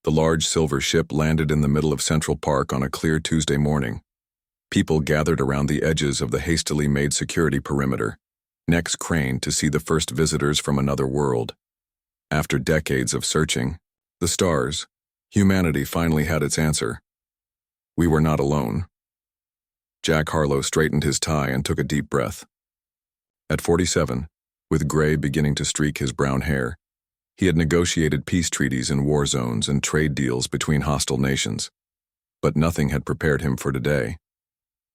The large silver ship landed in the middle of Central Park on a clear Tuesday morning. People gathered around the edges of the hastily made security perimeter, necks craned to see the first visitors from another world. After decades of searching, the stars, humanity finally had its answer. We were not alone. Jack Harlow straightened his tie and took a deep breath. At 47, with gray beginning to streak his brown hair, he had negotiated peace treaties in war zones and trade deals between hostile nations. But nothing had prepared him for today.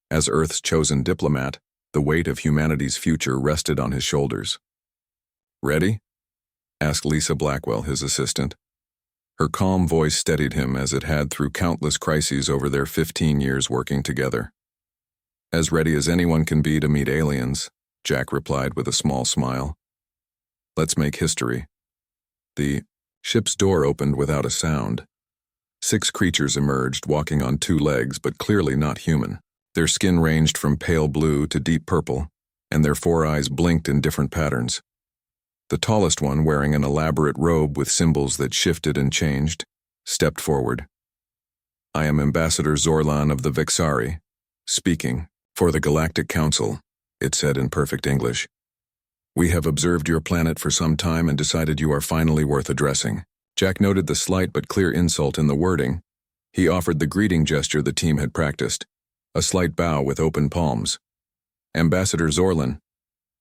As Earth's chosen diplomat, the weight of humanity's future rested on his shoulders. "Ready?" asked Lisa Blackwell, his assistant. Her calm voice steadied him as it had through countless crises over their 15 years working together. "As ready as anyone can be to meet aliens," Jack replied with a small smile. "Let's make history." The ship's door opened without a sound. 6 creatures emerged, walking on 2 legs, but clearly not human. Their skin ranged from pale blue to deep purple, and their 4 eyes blinked in different patterns. The tallest one, wearing an elaborate robe with symbols that shifted and changed, stepped forward. "I am Ambassador Zorlan of the Vexari, speaking for the Galactic Council," it said in perfect English. "We have observed your planet for some time and decided you are finally worth addressing." Jack noted the slight but clear insult in the wording. He offered the greeting gesture the team had practiced, a slight bow with open palms. "Ambassador Zorlan,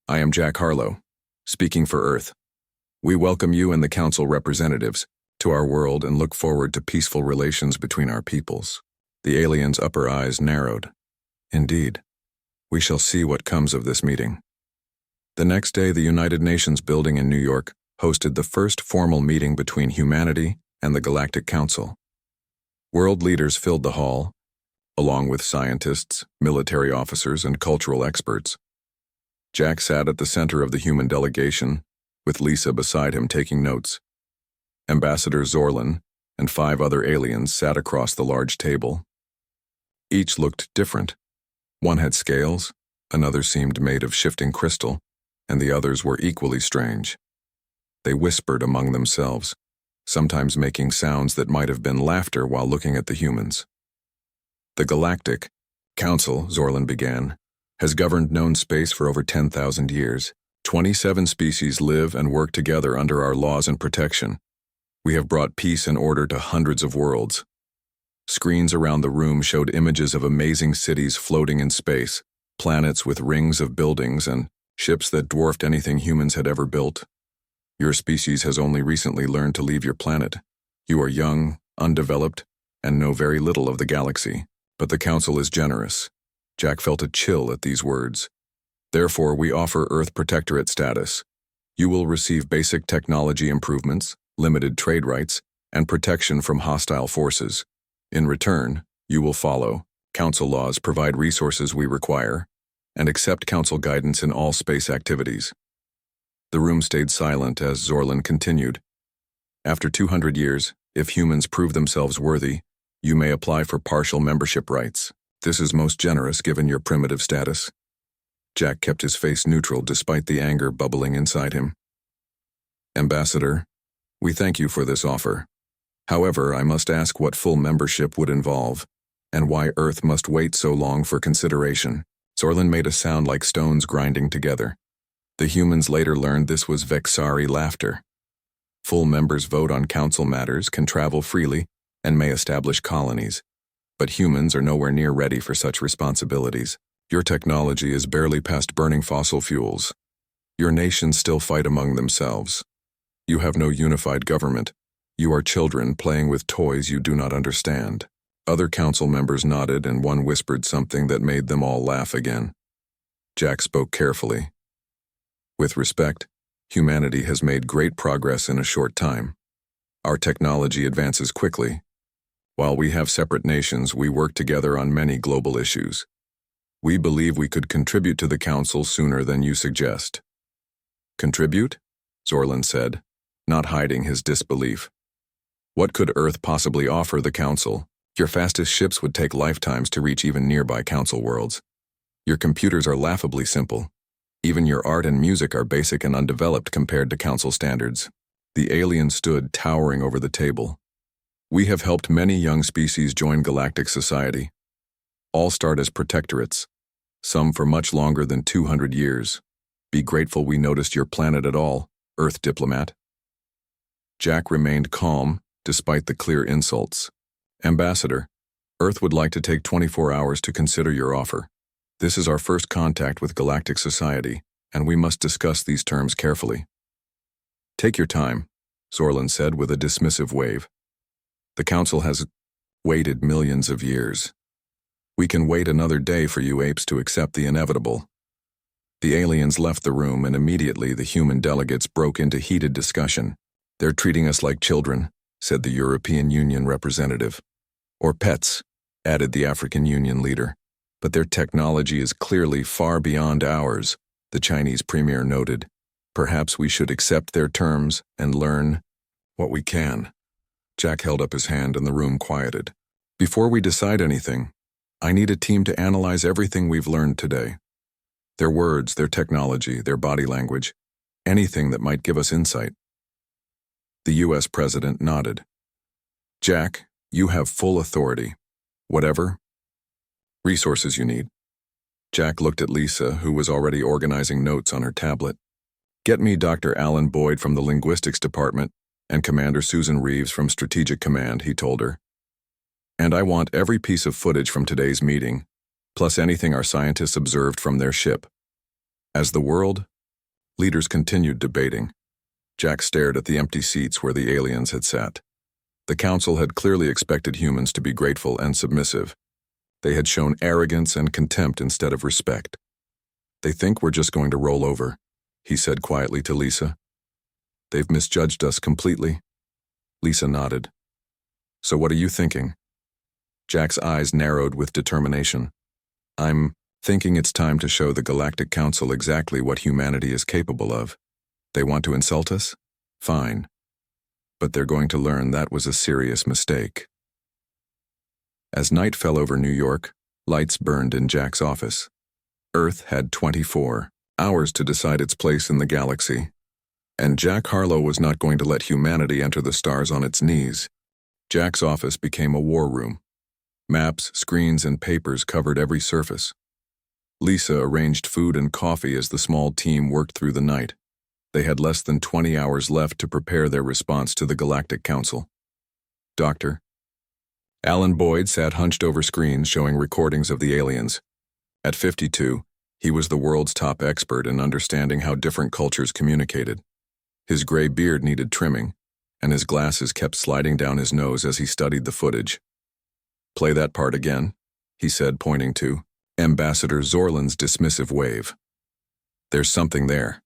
I am Jack Harlow, speaking for Earth. We welcome you and the Council representatives to our world and look forward to peaceful relations between our peoples." The alien's upper eyes narrowed. "Indeed. We shall see what comes of this meeting." The next day, the United Nations building in New York hosted the first formal meeting between humanity and the Galactic Council. World leaders filled the hall, along with scientists, military officers, and cultural experts. Jack sat at the center of the human delegation, with Lisa beside him taking notes. Ambassador Zorlan and 5 other aliens sat across the large table. Each looked different. One had scales, another seemed made of shifting crystal, and the others were equally strange. They whispered among themselves, sometimes making sounds that might have been laughter while looking at the humans. "The Galactic Council," Zorlan began, "has governed known space for over 10,000 years. 27 species live and work together under our laws and protection. We have brought peace and order to hundreds of worlds." Screens around the room showed images of amazing cities floating in space, planets with rings of buildings, and ships that dwarfed anything humans had ever built. "Your species has only recently learned to leave your planet. You are young, undeveloped, and know very little of the galaxy. But the Council is generous." Jack felt a chill at these words. "Therefore, we offer Earth Protectorate status. You will receive basic technology improvements, limited trade rights, and protection from hostile forces. In return, you will follow Council laws, provide resources we require, and accept Council guidance in all space activities." The room stayed silent as Zorlan continued. "After 200 years, if humans prove themselves worthy, you may apply for partial membership rights. This is most generous given your primitive status." Jack kept his face neutral despite the anger bubbling inside him. "Ambassador, we thank you for this offer. However, I must ask what full membership would involve, and why Earth must wait so long for consideration." Zorlan made a sound like stones grinding together. The humans later learned this was Vexari laughter. Full members vote on Council matters, can travel freely, and may establish colonies. But humans are nowhere near ready for such responsibilities. Your technology is barely past burning fossil fuels. Your nations still fight among themselves. You have no unified government. You are children playing with toys you do not understand. Other Council members nodded, and one whispered something that made them all laugh again. Jack spoke carefully. "With respect, humanity has made great progress in a short time. Our technology advances quickly. While we have separate nations, we work together on many global issues. We believe we could contribute to the Council sooner than you suggest." "Contribute?" Zorlan said, not hiding his disbelief. "What could Earth possibly offer the Council? Your fastest ships would take lifetimes to reach even nearby Council worlds. Your computers are laughably simple. Even your art and music are basic and undeveloped compared to Council standards." The alien stood towering over the table. We have helped many young species join galactic society. All start as protectorates, some for much longer than 200 years. Be grateful we noticed your planet at all, Earth Diplomat. Jack remained calm, despite the clear insults. Ambassador, Earth would like to take 24 hours to consider your offer. This is our first contact with galactic society, and we must discuss these terms carefully. Take your time, Zorlan said with a dismissive wave. The Council has waited millions of years. We can wait another day for you apes to accept the inevitable. The aliens left the room, and immediately the human delegates broke into heated discussion. They're treating us like children, said the European Union representative. Or pets, added the African Union leader. But their technology is clearly far beyond ours, the Chinese premier noted. Perhaps we should accept their terms and learn what we can. Jack held up his hand and the room quieted. Before we decide anything, I need a team to analyze everything we've learned today. Their words, their technology, their body language, anything that might give us insight. The U.S. president nodded. Jack, you have full authority. Whatever resources you need. Jack looked at Lisa, who was already organizing notes on her tablet. Get me Dr. Alan Boyd from the Linguistics Department and Commander Susan Reeves from Strategic Command, he told her. And I want every piece of footage from today's meeting, plus anything our scientists observed from their ship. As the world leaders continued debating, Jack stared at the empty seats where the aliens had sat. The Council had clearly expected humans to be grateful and submissive. They had shown arrogance and contempt instead of respect. They think we're just going to roll over, he said quietly to Lisa. They've misjudged us completely. Lisa nodded. So what are you thinking? Jack's eyes narrowed with determination. I'm thinking it's time to show the Galactic Council exactly what humanity is capable of. They want to insult us? Fine. But they're going to learn that was a serious mistake. As night fell over New York, lights burned in Jack's office. Earth had 24 hours to decide its place in the galaxy. And Jack Harlow was not going to let humanity enter the stars on its knees. Jack's office became a war room. Maps, screens, and papers covered every surface. Lisa arranged food and coffee as the small team worked through the night. They had less than 20 hours left to prepare their response to the Galactic Council. Doctor. Alan Boyd sat hunched over screens showing recordings of the aliens. At 52, he was the world's top expert in understanding how different cultures communicated. His gray beard needed trimming, and his glasses kept sliding down his nose as he studied the footage. Play that part again, he said, pointing to Ambassador Zorlan's dismissive wave. There's something there.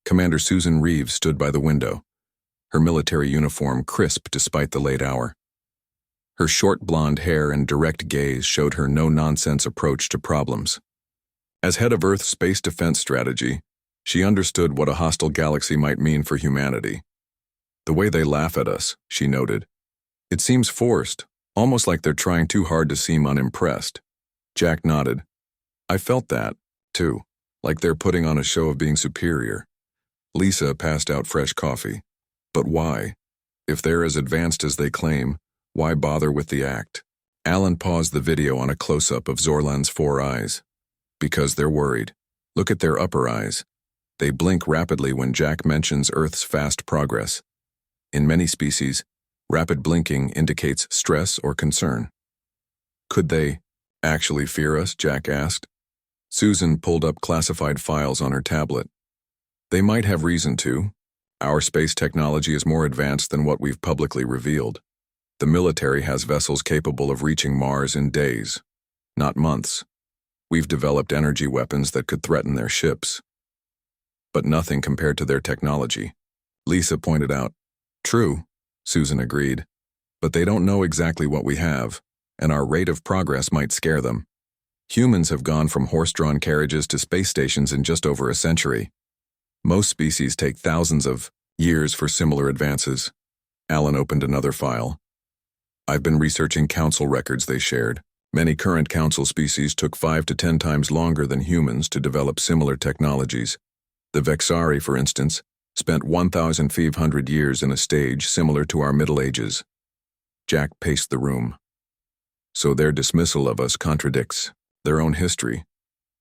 Commander Susan Reeves stood by the window, her military uniform crisp despite the late hour. Her short blonde hair and direct gaze showed her no-nonsense approach to problems. As head of Earth's space defense strategy, she understood what a hostile galaxy might mean for humanity. The way they laugh at us, she noted. It seems forced, almost like they're trying too hard to seem unimpressed. Jack nodded. I felt that, too, like they're putting on a show of being superior. Lisa passed out fresh coffee. But why? If they're as advanced as they claim, why bother with the act? Alan paused the video on a close-up of Zorlan's 4 eyes. Because they're worried. Look at their upper eyes. They blink rapidly when Jack mentions Earth's fast progress. In many species, rapid blinking indicates stress or concern. Could they actually fear us? Jack asked. Susan pulled up classified files on her tablet. They might have reason to. Our space technology is more advanced than what we've publicly revealed. The military has vessels capable of reaching Mars in days, not months. We've developed energy weapons that could threaten their ships. But nothing compared to their technology, Lisa pointed out. True, Susan agreed. But they don't know exactly what we have, and our rate of progress might scare them. Humans have gone from horse-drawn carriages to space stations in just over a century. Most species take thousands of years for similar advances. Alan opened another file. I've been researching council records they shared. Many current council species took 5 to 10 times longer than humans to develop similar technologies. The Vexari, for instance, spent 1,500 years in a stage similar to our Middle Ages. Jack paced the room. So their dismissal of us contradicts their own history.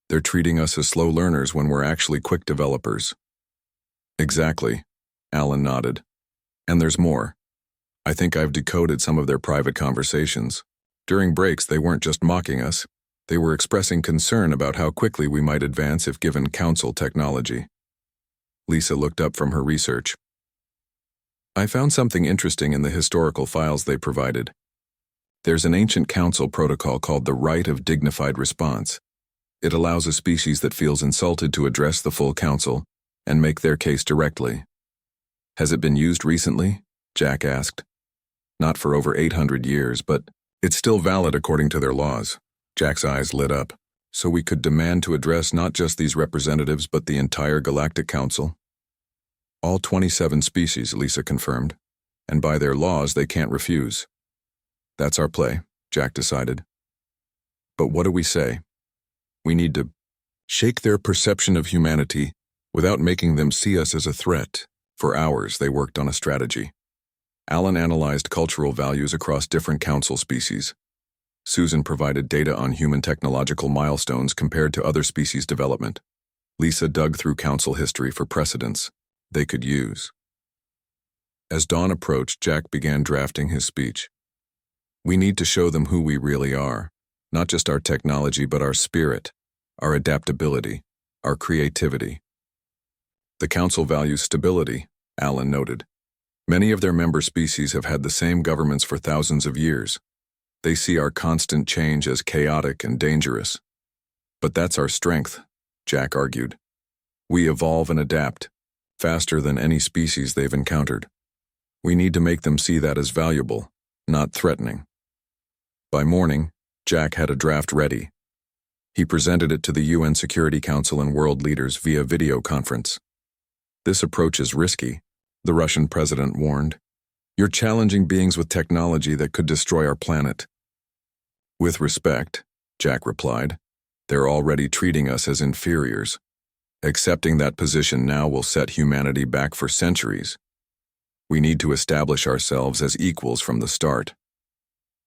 They're treating us as slow learners when we're actually quick developers. Exactly, Alan nodded. And there's more. I think I've decoded some of their private conversations. During breaks, they weren't just mocking us. They were expressing concern about how quickly we might advance if given council technology. Lisa looked up from her research. I found something interesting in the historical files they provided. There's an ancient council protocol called the Right of Dignified Response. It allows a species that feels insulted to address the full council and make their case directly. Has it been used recently? Jack asked. Not for over 800 years, but it's still valid according to their laws. Jack's eyes lit up. So we could demand to address not just these representatives, but the entire Galactic Council? All 27 species, Lisa confirmed, and by their laws they can't refuse. That's our play, Jack decided. But what do we say? We need to shake their perception of humanity without making them see us as a threat. For hours they worked on a strategy. Alan analyzed cultural values across different council species. Susan provided data on human technological milestones compared to other species' development. Lisa dug through council history for precedents they could use. As dawn approached, Jack began drafting his speech. We need to show them who we really are, not just our technology, but our spirit, our adaptability, our creativity. The council values stability, Alan noted. Many of their member species have had the same governments for thousands of years. They see our constant change as chaotic and dangerous. But that's our strength, Jack argued. We evolve and adapt, faster than any species they've encountered. We need to make them see that as valuable, not threatening. By morning, Jack had a draft ready. He presented it to the UN Security Council and world leaders via video conference. This approach is risky, the Russian president warned. You're challenging beings with technology that could destroy our planet. With respect, Jack replied, they're already treating us as inferiors. Accepting that position now will set humanity back for centuries. We need to establish ourselves as equals from the start.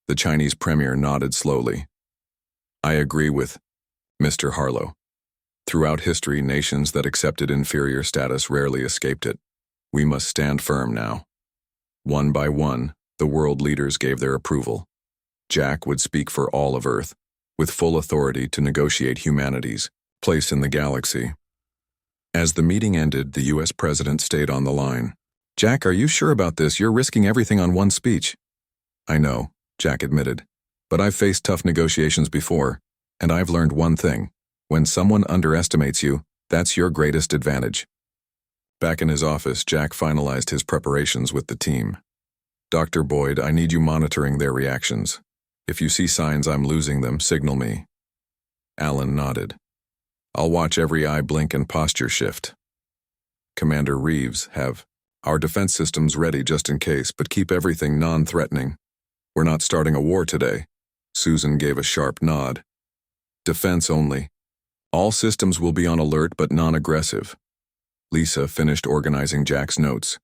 The Chinese premier nodded slowly. I agree with Mr. Harlow. Throughout history, nations that accepted inferior status rarely escaped it. We must stand firm now. One by one, the world leaders gave their approval. Jack would speak for all of Earth, with full authority to negotiate humanity's place in the galaxy. As the meeting ended, the U.S. president stayed on the line. Jack, are you sure about this? You're risking everything on one speech. I know, Jack admitted, but I've faced tough negotiations before, and I've learned one thing. When someone underestimates you, that's your greatest advantage. Back in his office, Jack finalized his preparations with the team. Dr. Boyd, I need you monitoring their reactions. If you see signs I'm losing them, signal me. Alan nodded. I'll watch every eye blink and posture shift. Commander Reeves, have our defense systems ready just in case, but keep everything non-threatening. We're not starting a war today. Susan gave a sharp nod. Defense only. All systems will be on alert but non-aggressive. Lisa finished organizing Jack's notes.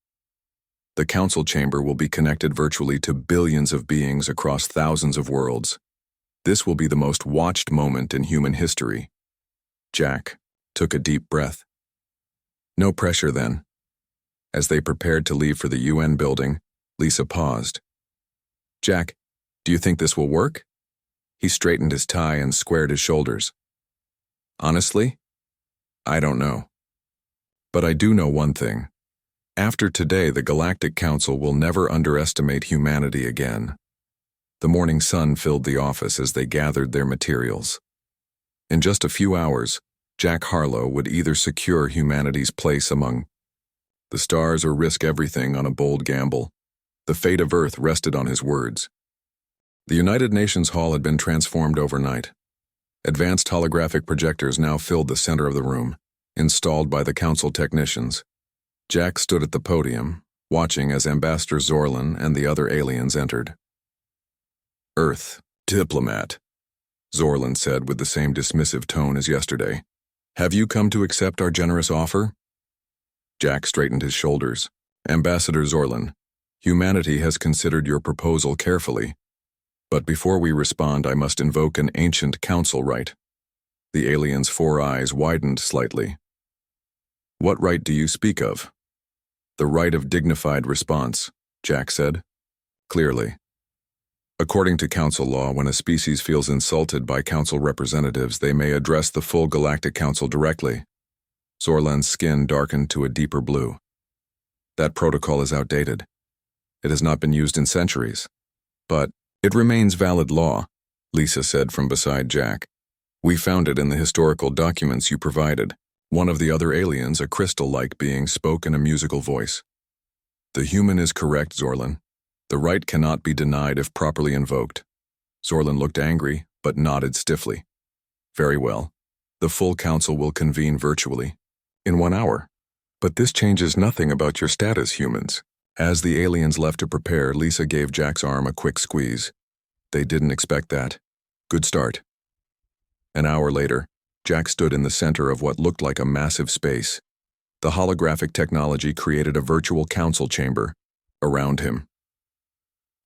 The council chamber will be connected virtually to billions of beings across thousands of worlds. This will be the most watched moment in human history. Jack took a deep breath. No pressure then. As they prepared to leave for the UN building, Lisa paused. Jack, do you think this will work? He straightened his tie and squared his shoulders. Honestly, I don't know. But I do know one thing. After today, the Galactic Council will never underestimate humanity again. The morning sun filled the office as they gathered their materials. In just a few hours, Jack Harlow would either secure humanity's place among the stars or risk everything on a bold gamble. The fate of Earth rested on his words. The United Nations Hall had been transformed overnight. Advanced holographic projectors now filled the center of the room, installed by the council technicians. Jack stood at the podium, watching as Ambassador Zorlin and the other aliens entered. Earth, Diplomat, Zorlin said with the same dismissive tone as yesterday. Have you come to accept our generous offer? Jack straightened his shoulders. Ambassador Zorlin, Humanity has considered your proposal carefully, but before we respond, I must invoke an ancient council right. The alien's 4 eyes widened slightly. What right do you speak of? The right of dignified response, Jack said. Clearly. According to council law, when a species feels insulted by council representatives, they may address the full Galactic Council directly. Zorlan's skin darkened to a deeper blue. That protocol is outdated. It has not been used in centuries. But it remains valid law, Lisa said from beside Jack. We found it in the historical documents you provided. One of the other aliens, a crystal-like being, spoke in a musical voice. The human is correct, Zorlan. The right cannot be denied if properly invoked. Zorlan looked angry, but nodded stiffly. Very well. The full council will convene virtually. In 1 hour. But this changes nothing about your status, humans. As the aliens left to prepare, Lisa gave Jack's arm a quick squeeze. They didn't expect that. Good start. An hour later, Jack stood in the center of what looked like a massive space. The holographic technology created a virtual council chamber around him.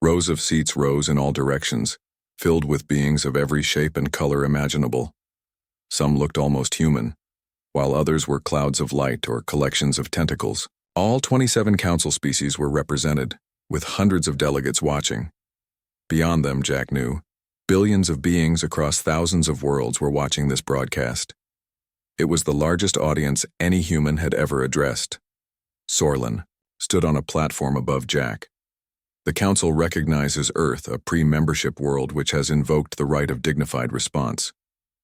Rows of seats rose in all directions, filled with beings of every shape and color imaginable. Some looked almost human, while others were clouds of light or collections of tentacles. All 27 council species were represented, with hundreds of delegates watching. Beyond them, Jack knew, billions of beings across thousands of worlds were watching this broadcast. It was the largest audience any human had ever addressed. Zorlan stood on a platform above Jack. The Council recognizes Earth, a pre-membership world which has invoked the right of dignified response.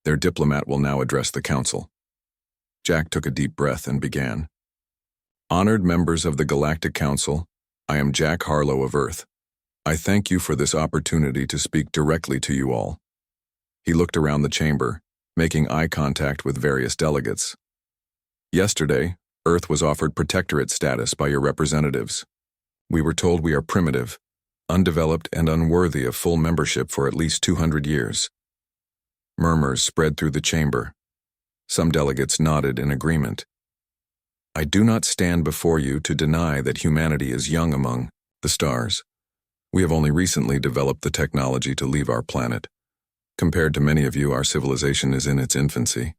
Their diplomat will now address the Council. Jack took a deep breath and began. Honored members of the Galactic Council, I am Jack Harlow of Earth. I thank you for this opportunity to speak directly to you all. He looked around the chamber, making eye contact with various delegates. Yesterday, Earth was offered protectorate status by your representatives. We were told we are primitive, undeveloped, and unworthy of full membership for at least 200 years. Murmurs spread through the chamber. Some delegates nodded in agreement. I do not stand before you to deny that humanity is young among the stars. We have only recently developed the technology to leave our planet. Compared to many of you, our civilization is in its infancy.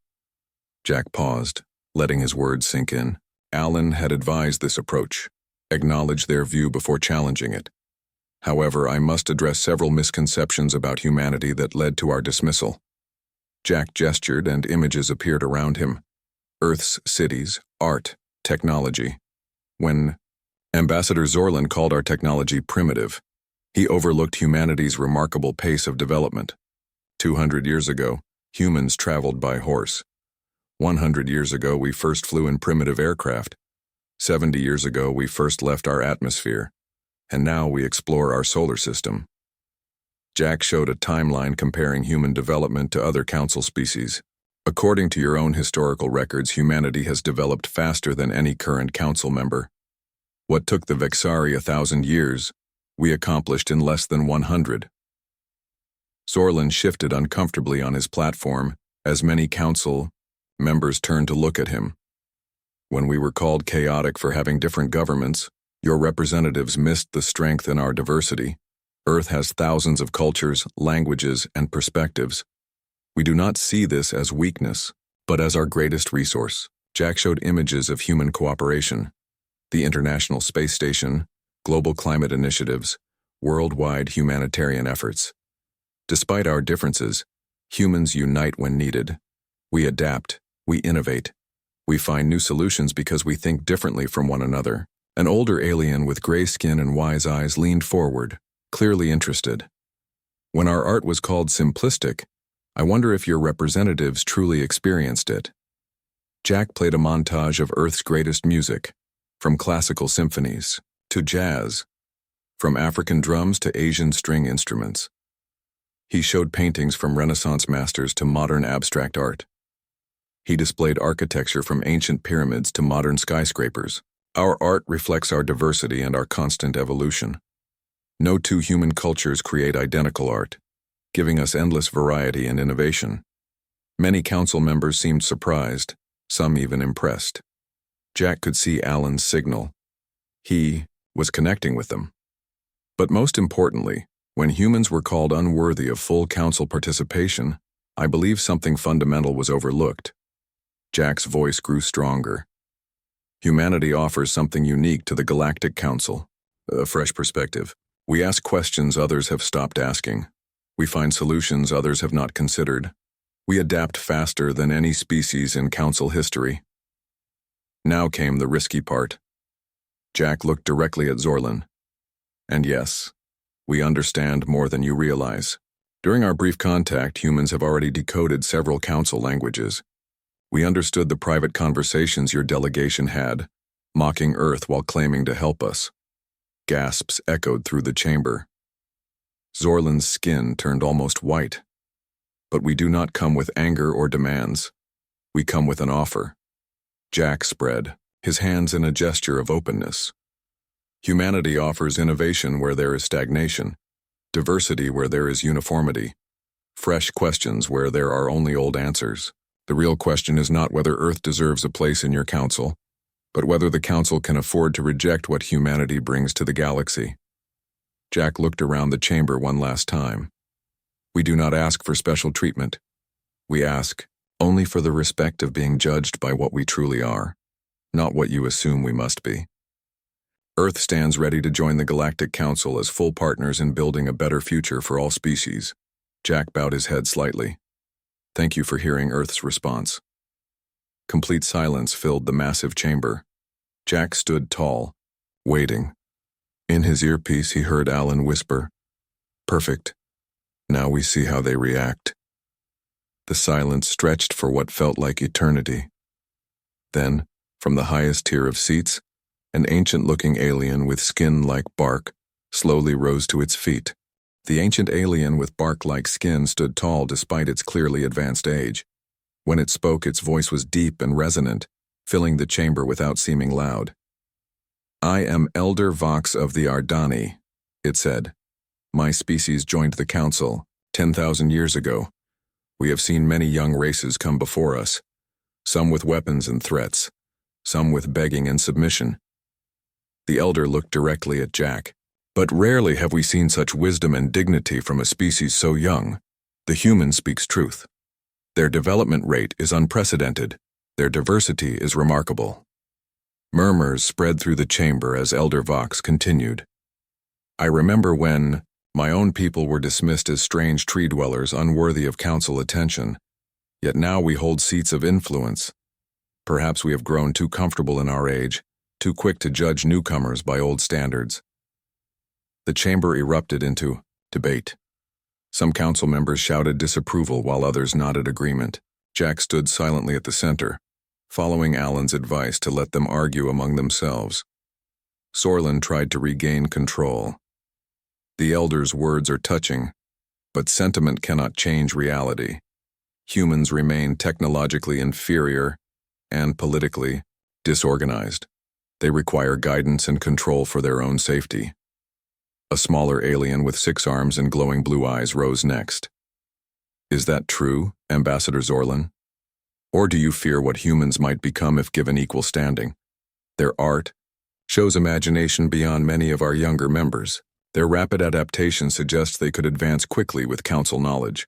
Jack paused, letting his words sink in. Alan had advised this approach. Acknowledge their view before challenging it. However, I must address several misconceptions about humanity that led to our dismissal. Jack gestured and images appeared around him. Earth's cities, art, technology. When Ambassador Zorlan called our technology primitive, he overlooked humanity's remarkable pace of development. 200 years ago, humans traveled by horse. 100 years ago, we first flew in primitive aircraft. 70 years ago, we first left our atmosphere, and now we explore our solar system. Jack showed a timeline comparing human development to other council species. According to your own historical records, humanity has developed faster than any current council member. What took the Vexari 1,000 years, we accomplished in less than 100. Zorlan shifted uncomfortably on his platform as many council members turned to look at him. When we were called chaotic for having different governments, your representatives missed the strength in our diversity. Earth has thousands of cultures, languages, and perspectives. We do not see this as weakness, but as our greatest resource. Jack showed images of human cooperation, the International Space Station, global climate initiatives, worldwide humanitarian efforts. Despite our differences, humans unite when needed. We adapt, we innovate. We find new solutions because we think differently from one another. An older alien with gray skin and wise eyes leaned forward, clearly interested. When our art was called simplistic, I wonder if your representatives truly experienced it. Jack played a montage of Earth's greatest music, from classical symphonies to jazz, from African drums to Asian string instruments. He showed paintings from Renaissance masters to modern abstract art. He displayed architecture from ancient pyramids to modern skyscrapers. Our art reflects our diversity and our constant evolution. No two human cultures create identical art, giving us endless variety and innovation. Many council members seemed surprised, some even impressed. Jack could see Alan's signal. He was connecting with them. But most importantly, when humans were called unworthy of full council participation, I believe something fundamental was overlooked. Jack's voice grew stronger. Humanity offers something unique to the Galactic Council, a fresh perspective. We ask questions others have stopped asking. We find solutions others have not considered. We adapt faster than any species in Council history. Now came the risky part. Jack looked directly at Zorlin. And yes, we understand more than you realize. During our brief contact, humans have already decoded several Council languages. We understood the private conversations your delegation had, mocking Earth while claiming to help us. Gasps echoed through the chamber. Zorlin's skin turned almost white. But we do not come with anger or demands. We come with an offer. Jack spread, his hands in a gesture of openness. Humanity offers innovation where there is stagnation, diversity where there is uniformity, fresh questions where there are only old answers. The real question is not whether Earth deserves a place in your council, but whether the council can afford to reject what humanity brings to the galaxy. Jack looked around the chamber one last time. We do not ask for special treatment. We ask only for the respect of being judged by what we truly are, not what you assume we must be. Earth stands ready to join the Galactic Council as full partners in building a better future for all species. Jack bowed his head slightly. Thank you for hearing Earth's response. Complete silence filled the massive chamber. Jack stood tall, waiting. In his earpiece he heard Alan whisper, "Perfect. Now we see how they react." The silence stretched for what felt like eternity. Then, from the highest tier of seats, an ancient-looking alien with skin like bark slowly rose to its feet. The ancient alien with bark-like skin stood tall despite its clearly advanced age. When it spoke, its voice was deep and resonant, filling the chamber without seeming loud. "I am Elder Vox of the Ardani," it said. "My species joined the Council 10,000 years ago. We have seen many young races come before us, some with weapons and threats, some with begging and submission." The Elder looked directly at Jack. "But rarely have we seen such wisdom and dignity from a species so young. The human speaks truth. Their development rate is unprecedented. Their diversity is remarkable." Murmurs spread through the chamber as Elder Vox continued. "I remember when my own people were dismissed as strange tree dwellers unworthy of council attention, yet now we hold seats of influence. Perhaps we have grown too comfortable in our age, too quick to judge newcomers by old standards." The chamber erupted into debate. Some council members shouted disapproval while others nodded agreement. Jack stood silently at the center, following Alan's advice to let them argue among themselves. Zorlin tried to regain control. "The Elder's words are touching, but sentiment cannot change reality. Humans remain technologically inferior and politically disorganized. They require guidance and control for their own safety." A smaller alien with 6 arms and glowing blue eyes rose next. "Is that true, Ambassador Zorlin? Or do you fear what humans might become if given equal standing? Their art shows imagination beyond many of our younger members. Their rapid adaptation suggests they could advance quickly with council knowledge."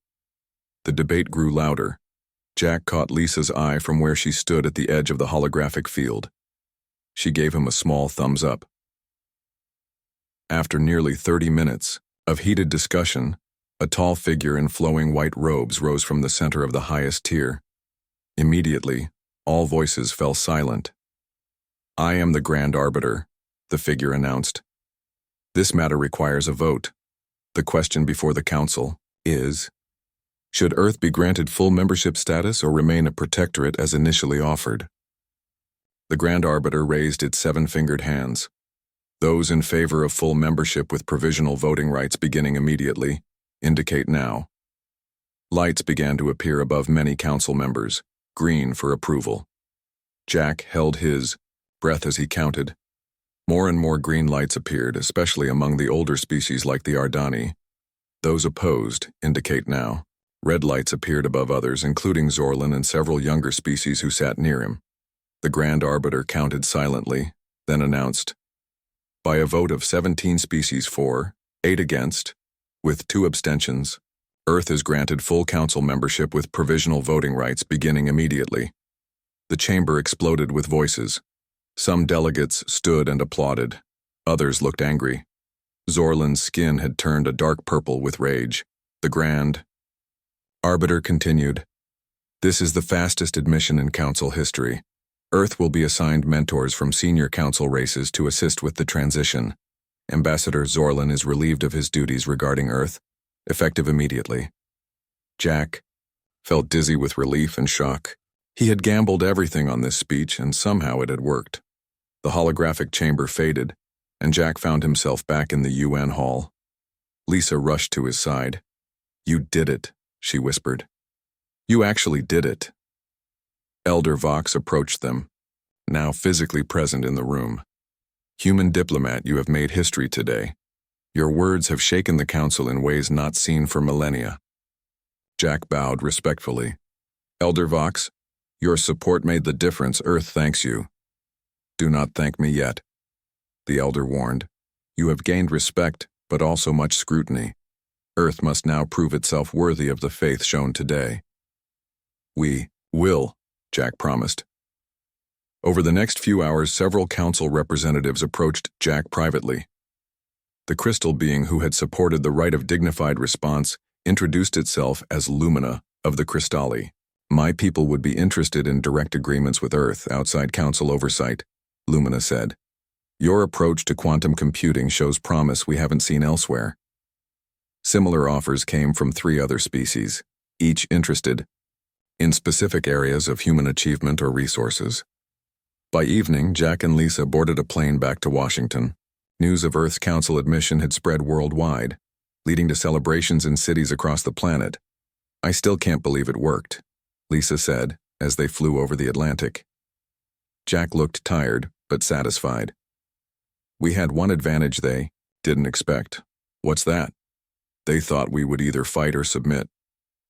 The debate grew louder. Jack caught Lisa's eye from where she stood at the edge of the holographic field. She gave him a small thumbs up. After nearly 30 minutes of heated discussion, a tall figure in flowing white robes rose from the center of the highest tier. Immediately, all voices fell silent. "I am the Grand Arbiter," the figure announced. "This matter requires a vote. The question before the Council is, should Earth be granted full membership status or remain a protectorate as initially offered?" The Grand Arbiter raised its 7-fingered hands. "Those in favor of full membership with provisional voting rights beginning immediately, indicate now." Lights began to appear above many council members, green for approval. Jack held his breath as he counted. More and more green lights appeared, especially among the older species like the Ardani. "Those opposed indicate now." Red lights appeared above others, including Zorlin and several younger species who sat near him. The Grand Arbiter counted silently, then announced, "By a vote of 17 species for 8 against, with 2 abstentions. Earth is granted full council membership with provisional voting rights beginning immediately. The chamber exploded with voices. Some delegates stood and applauded. Others looked angry. Zorlan's skin had turned a dark purple with rage. The Grand Arbiter continued. This is the fastest admission in council history. Earth will be assigned mentors from senior council races to assist with the transition. Ambassador Zorlan is relieved of his duties regarding Earth, effective immediately. Jack felt dizzy with relief and shock. He had gambled everything on this speech, and somehow it had worked. The holographic chamber faded, and Jack found himself back in the UN hall. Lisa rushed to his side. You did it, she whispered. You actually did it. Elder Vox approached them, now physically present in the room. Human diplomat, you have made history today. Your words have shaken the council in ways not seen for millennia. Jack bowed respectfully. Elder Vox, your support made the difference. Earth thanks you. Do not thank me yet, the elder warned. You have gained respect, but also much scrutiny. Earth must now prove itself worthy of the faith shown today. We will, Jack promised. Over the next few hours, several council representatives approached Jack privately. The crystal being who had supported the right of dignified response introduced itself as Lumina of the Crystalli. My people would be interested in direct agreements with Earth outside council oversight, Lumina said. Your approach to quantum computing shows promise we haven't seen elsewhere. Similar offers came from 3 other species, each interested in specific areas of human achievement or resources. By evening, Jack and Lisa boarded a plane back to Washington. News of Earth's council admission had spread worldwide, leading to celebrations in cities across the planet. I still can't believe it worked, Lisa said as they flew over the Atlantic. Jack looked tired, but satisfied. We had one advantage they didn't expect. What's that? They thought we would either fight or submit.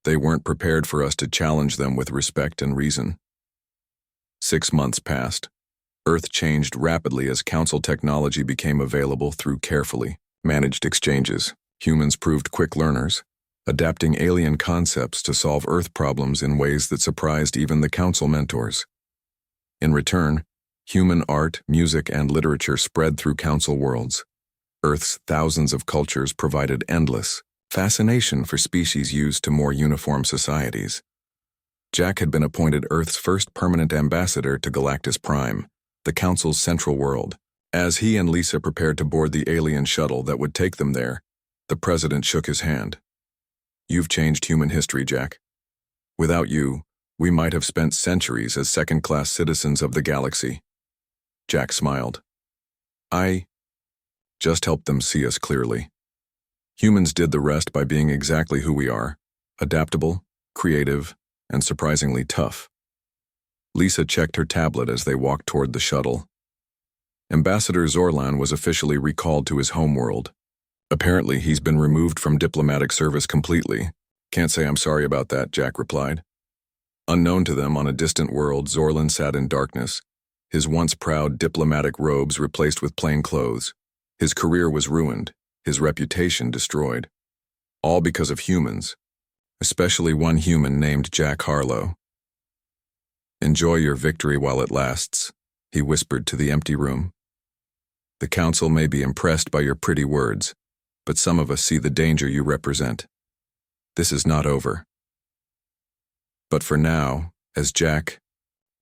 They weren't prepared for us to challenge them with respect and reason. 6 months passed. Earth changed rapidly as council technology became available through carefully managed exchanges. Humans proved quick learners, adapting alien concepts to solve Earth problems in ways that surprised even the council mentors. In return, human art, music, and literature spread through council worlds. Earth's thousands of cultures provided endless fascination for species used to more uniform societies. Jack had been appointed Earth's first permanent ambassador to Galactus Prime, the Council's central world. As he and Lisa prepared to board the alien shuttle that would take them there, the president shook his hand. You've changed human history, Jack. Without you, we might have spent centuries as second-class citizens of the galaxy. Jack smiled. I just helped them see us clearly. Humans did the rest by being exactly who we are, adaptable, creative, and surprisingly tough. Lisa checked her tablet as they walked toward the shuttle. Ambassador Zorlan was officially recalled to his homeworld. Apparently, he's been removed from diplomatic service completely. Can't say I'm sorry about that, Jack replied. Unknown to them on a distant world, Zorlan sat in darkness, his once proud diplomatic robes replaced with plain clothes. His career was ruined, his reputation destroyed. All because of humans, especially one human named Jack Harlow. Enjoy your victory while it lasts, he whispered to the empty room. The council may be impressed by your pretty words, but some of us see the danger you represent. This is not over. But for now, as Jack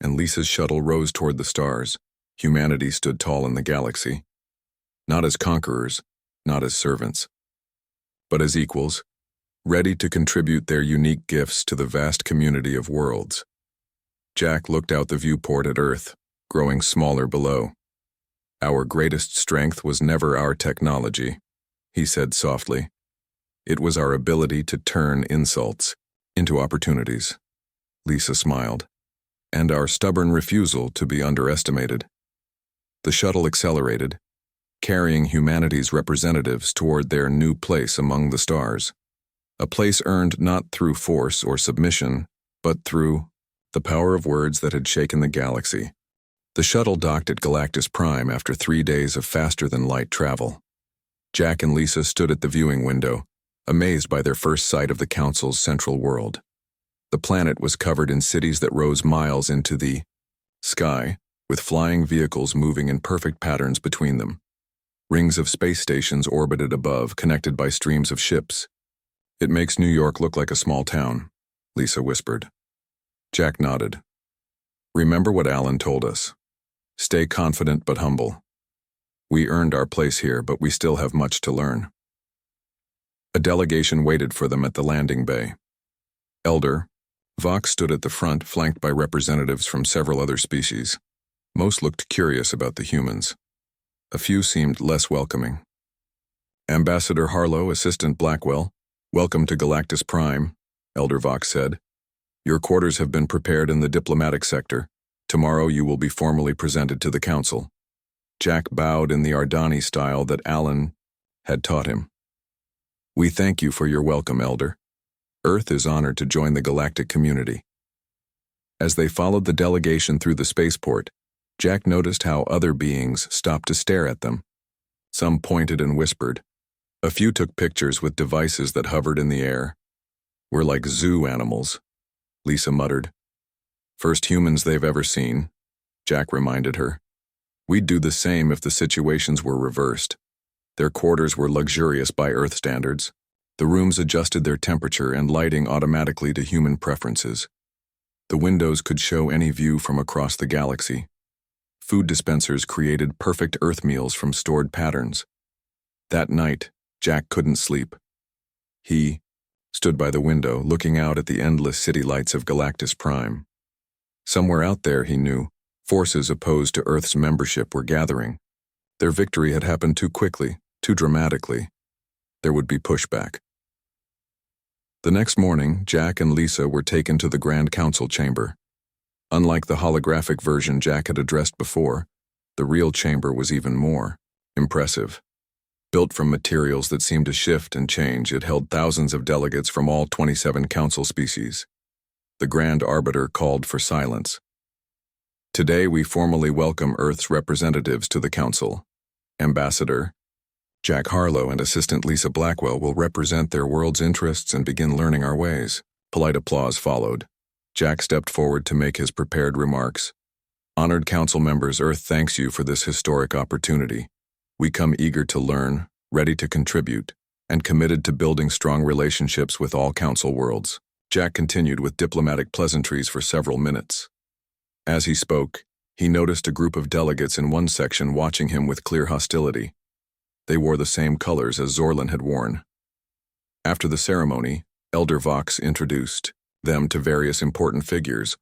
and Lisa's shuttle rose toward the stars, humanity stood tall in the galaxy. Not as conquerors, not as servants, but as equals, ready to contribute their unique gifts to the vast community of worlds. Jack looked out the viewport at Earth, growing smaller below. Our greatest strength was never our technology, he said softly. It was our ability to turn insults into opportunities. Lisa smiled. And our stubborn refusal to be underestimated. The shuttle accelerated, carrying humanity's representatives toward their new place among the stars. A place earned not through force or submission, but through the power of words that had shaken the galaxy. The shuttle docked at Galactus Prime after 3 days of faster-than-light travel. Jack and Lisa stood at the viewing window, amazed by their first sight of the Council's central world. The planet was covered in cities that rose miles into the sky, with flying vehicles moving in perfect patterns between them. Rings of space stations orbited above, connected by streams of ships. "It makes New York look like a small town," Lisa whispered. Jack nodded. "Remember what Alan told us. Stay confident but humble. We earned our place here, but we still have much to learn." A delegation waited for them at the landing bay. Elder Vox stood at the front, flanked by representatives from several other species. Most looked curious about the humans. A few seemed less welcoming. "Ambassador Harlow, Assistant Blackwell, welcome to Galactus Prime," Elder Vox said. "Your quarters have been prepared in the diplomatic sector. Tomorrow you will be formally presented to the Council." Jack bowed in the Ardani style that Alan had taught him. "We thank you for your welcome, Elder. Earth is honored to join the galactic community." As they followed the delegation through the spaceport, Jack noticed how other beings stopped to stare at them. Some pointed and whispered. A few took pictures with devices that hovered in the air. "We're like zoo animals," Lisa muttered. "First humans they've ever seen," Jack reminded her. "We'd do the same if the situations were reversed." Their quarters were luxurious by Earth standards. The rooms adjusted their temperature and lighting automatically to human preferences. The windows could show any view from across the galaxy. Food dispensers created perfect Earth meals from stored patterns. That night, Jack couldn't sleep. He stood by the window, looking out at the endless city lights of Galactus Prime. Somewhere out there, he knew, forces opposed to Earth's membership were gathering. Their victory had happened too quickly, too dramatically. There would be pushback. The next morning, Jack and Lisa were taken to the Grand Council chamber. Unlike the holographic version Jack had addressed before, the real chamber was even more impressive. Built from materials that seemed to shift and change, it held thousands of delegates from all 27 council species. The Grand Arbiter called for silence. "Today we formally welcome Earth's representatives to the Council. Ambassador Jack Harlow and Assistant Lisa Blackwell will represent their world's interests and begin learning our ways." Polite applause followed. Jack stepped forward to make his prepared remarks. "Honored Council members, Earth thanks you for this historic opportunity. We come eager to learn, ready to contribute, and committed to building strong relationships with all Council worlds." Jack continued with diplomatic pleasantries for several minutes. As he spoke, he noticed a group of delegates in one section watching him with clear hostility. They wore the same colors as Zorlin had worn. After the ceremony, Elder Vox introduced them to various important figures.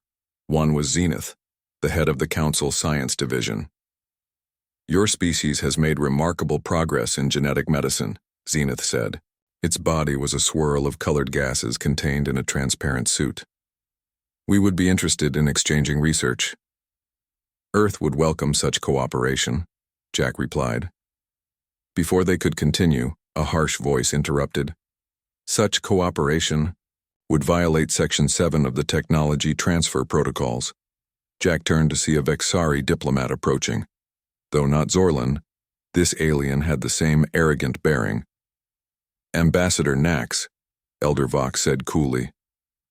One was Zenith, the head of the Council Science Division. "Your species has made remarkable progress in genetic medicine," Zenith said. Its body was a swirl of colored gases contained in a transparent suit. "We would be interested in exchanging research." "Earth would welcome such cooperation," Jack replied. Before they could continue, a harsh voice interrupted. "Such cooperation would violate Section 7 of the Technology Transfer Protocols." Jack turned to see a Vexari diplomat approaching. Though not Zorlin, this alien had the same arrogant bearing. "Ambassador Nax," Elder Vox said coolly.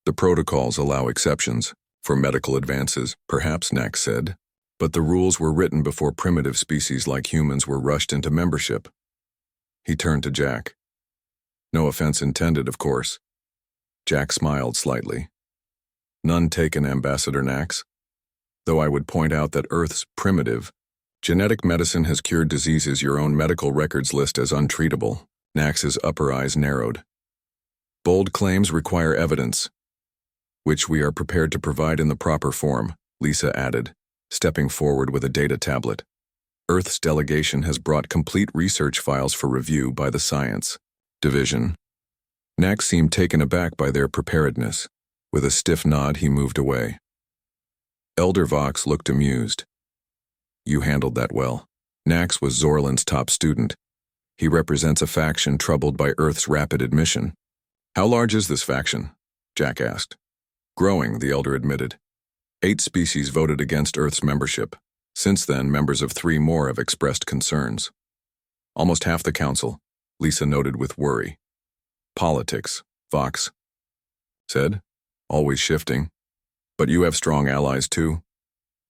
"The protocols allow exceptions. For medical advances, perhaps," Nax said. "But the rules were written before primitive species like humans were rushed into membership." He turned to Jack. "No offense intended, of course." Jack smiled slightly. "None taken, Ambassador Nax. Though I would point out that Earth's primitive genetic medicine has cured diseases your own medical records list as untreatable." Nax's upper eyes narrowed. "Bold claims require evidence, which we are prepared to provide in the proper form," Lisa added, stepping forward with a data tablet. "Earth's delegation has brought complete research files for review by the Science Division." Nax seemed taken aback by their preparedness. With a stiff nod, he moved away. Elder Vox looked amused. "You handled that well." Nax was Zorlin's top student. He represents a faction troubled by Earth's rapid admission. "How large is this faction?" Jack asked. "Growing," the Elder admitted. 8 species voted against Earth's membership. Since then, members of 3 more have expressed concerns. Almost half the Council, Lisa noted with worry. Politics, Vox said. Always shifting. But you have strong allies too.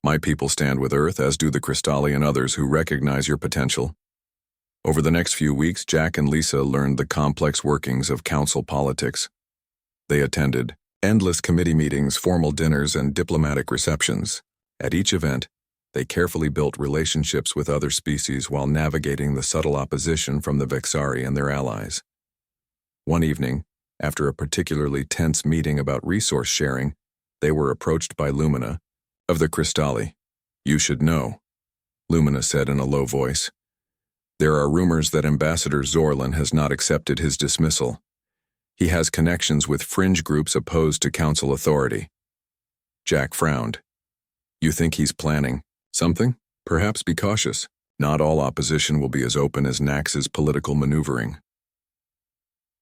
My people stand with Earth, as do the Cristalli and others who recognize your potential. Over the next few weeks, Jack and Lisa learned the complex workings of council politics. They attended endless committee meetings, formal dinners, and diplomatic receptions. At each event, they carefully built relationships with other species while navigating the subtle opposition from the Vexari and their allies. One evening, after a particularly tense meeting about resource sharing, they were approached by Lumina, of the Cristalli. You should know, Lumina said in a low voice. There are rumors that Ambassador Zorlin has not accepted his dismissal. He has connections with fringe groups opposed to council authority. Jack frowned. You think he's planning something? Perhaps be cautious. Not all opposition will be as open as Nax's political maneuvering.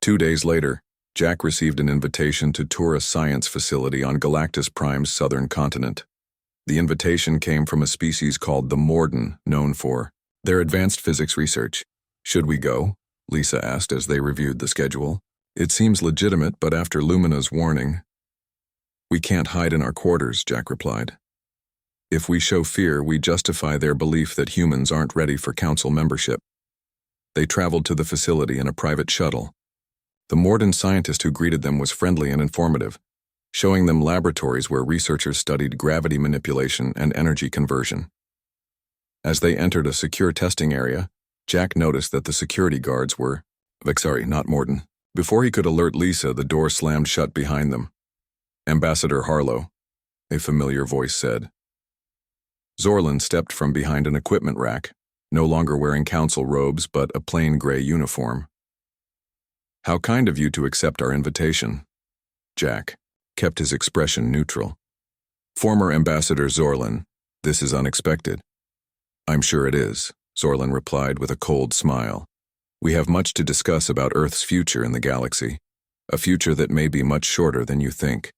2 days later, Jack received an invitation to tour a science facility on Galactus Prime's southern continent. The invitation came from a species called the Morden, known for their advanced physics research. Should we go? Lisa asked as they reviewed the schedule. It seems legitimate, but after Lumina's warning. We can't hide in our quarters, Jack replied. If we show fear, we justify their belief that humans aren't ready for council membership. They traveled to the facility in a private shuttle. The Morden scientist who greeted them was friendly and informative, showing them laboratories where researchers studied gravity manipulation and energy conversion. As they entered a secure testing area, Jack noticed that the security guards were Vexari, not Morden. Before he could alert Lisa, the door slammed shut behind them. Ambassador Harlow, a familiar voice said. Zorlin stepped from behind an equipment rack, no longer wearing council robes but a plain gray uniform. How kind of you to accept our invitation. Jack kept his expression neutral. Former Ambassador Zorlin, this is unexpected. I'm sure it is, Zorlin replied with a cold smile. We have much to discuss about Earth's future in the galaxy, a future that may be much shorter than you think.